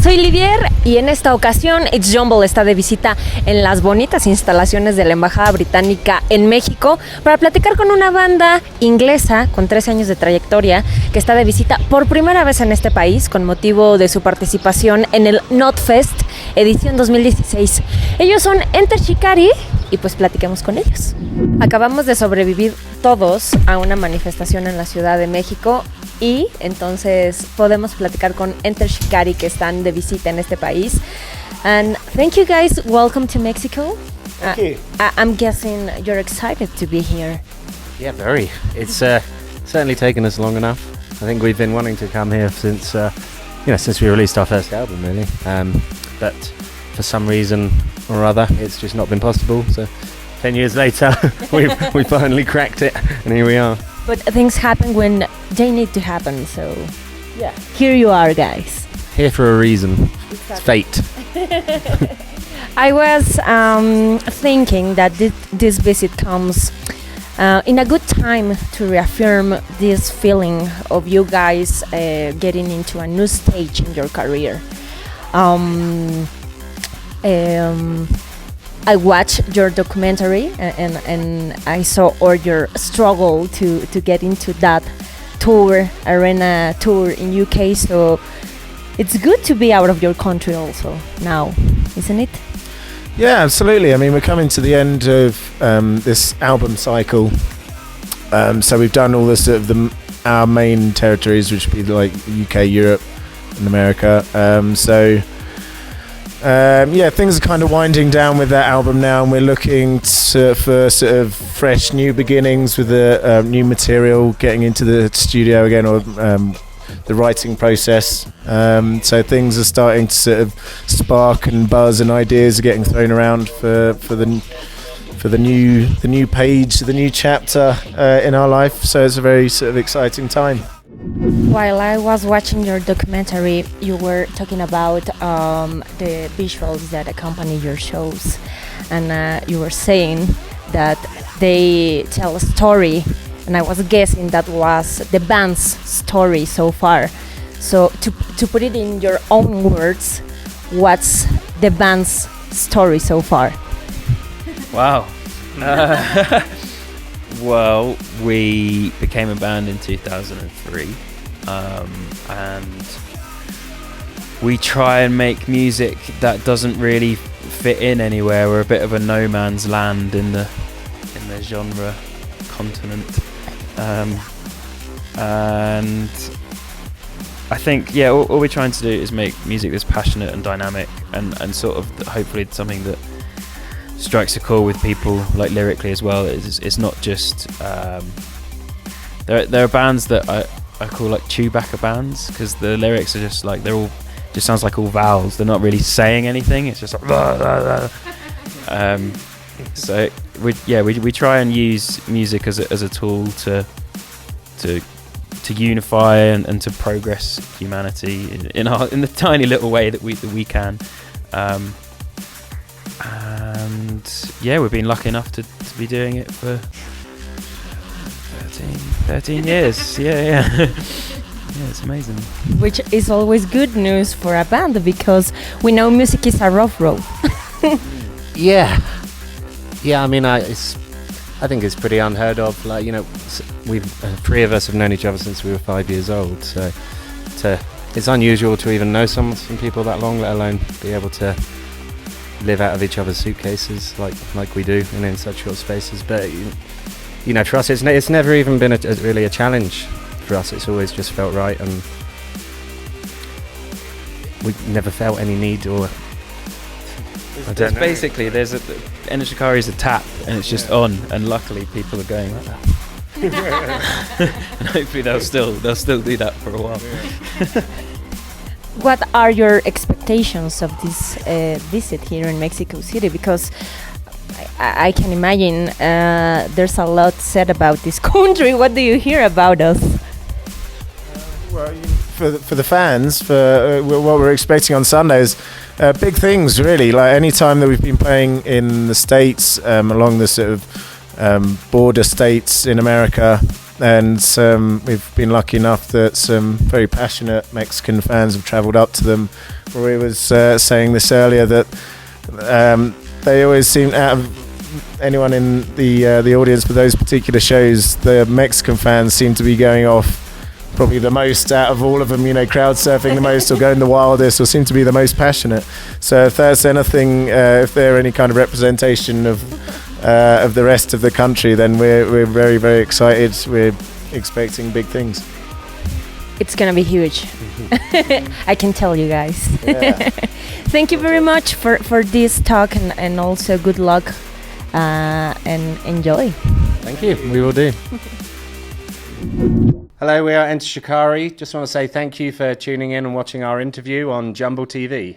Soy Lidier y en esta ocasión It's Jumble está de visita en las bonitas instalaciones de la Embajada Británica en México para platicar con una banda inglesa con 13 años de trayectoria que está de visita por primera vez en este país con motivo de su participación en el Notfest edición 2016. Ellos son Enter Shikari y pues platiquemos con ellos. Acabamos de sobrevivir todos a una manifestación en la Ciudad de México y entonces podemos platicar con Enter Shikari que están de visita en este país. And thank you guys, welcome to Mexico. Thank you. I'm guessing you're excited to be here. Yeah, very. It's certainly taken us long enough. I think we've been wanting to come here since since we released our first album, really. But for some reason or other, it's just not been possible. So 10 years later, we finally cracked it, and here we are. But things happen when they need to happen, so yeah, here you are, guys. Here for a reason. Exactly. It's fate. I was thinking that this visit comes in a good time to reaffirm this feeling of you guys getting into a new stage in your career. I watched your documentary and I saw all your struggle to get into that arena tour in UK, so it's good to be out of your country also now, isn't it? Yeah, absolutely. I mean, we're coming to the end of this album cycle, so we've done all this our main territories, which would be like UK, Europe and America. Things are kind of winding down with that album now, and we're looking for sort of fresh new beginnings with the new material, getting into the studio again, or the writing process. So things are starting to sort of spark and buzz, and ideas are getting thrown around for the new page, the new chapter in our life. So it's a very sort of exciting time. While I was watching your documentary, you were talking about the visuals that accompany your shows, and you were saying that they tell a story, and I was guessing that was the band's story so far. So to put it in your own words, what's the band's story so far? Wow. Well, we became a band in 2003, and we try and make music that doesn't really fit in anywhere. We're a bit of a no man's land in the genre continent, and I think all we're trying to do is make music that's passionate and dynamic, and sort of hopefully something that strikes a chord with people, like lyrically as well. It's not just there are bands that I call like Chewbacca bands, because the lyrics are just like just sounds like all vowels. They're not really saying anything. It's just like blah, blah, blah. So we try and use music as a tool to unify and to progress humanity in the tiny little way that we can. And we've been lucky enough to be doing it for 13 years. Yeah, it's amazing. Which is always good news for a band, because we know music is a rough road. Yeah. I mean, I think it's pretty unheard of. Like, we've three of us have known each other since we were 5 years old. So it's unusual to even know some people that long, let alone be able to live out of each other's suitcases like we do, and in such short spaces. But for us, it's never even been really a challenge for us. It's always just felt right, and we never felt any need or. Basically, Enter Shikari is a tap, and it's just on, and luckily people are going like that. And hopefully they'll still do that for a while. What are your expectations of this visit here in Mexico City? Because I can imagine there's a lot said about this country. What do you hear about us? Well, for the fans, for what we're expecting on Sunday is big things, really. Like any time that we've been playing in the States, along the sort of border states in America, and we've been lucky enough that some very passionate Mexican fans have travelled up to them. Roy was saying this earlier that they always seem, out of anyone in the audience for those particular shows, the Mexican fans seem to be going off probably the most out of all of them, crowd surfing the most or going the wildest or seem to be the most passionate. So if there's anything, if they're any kind of representation of the rest of the country, then we're very, very excited. We're expecting big things. It's gonna be huge. I can tell you guys. Yeah. Thank you very much for this talk, and also good luck and enjoy. Thank you. We will do. Hello, we are Enter Shikari. Just want to say thank you for tuning in and watching our interview on Jumble TV.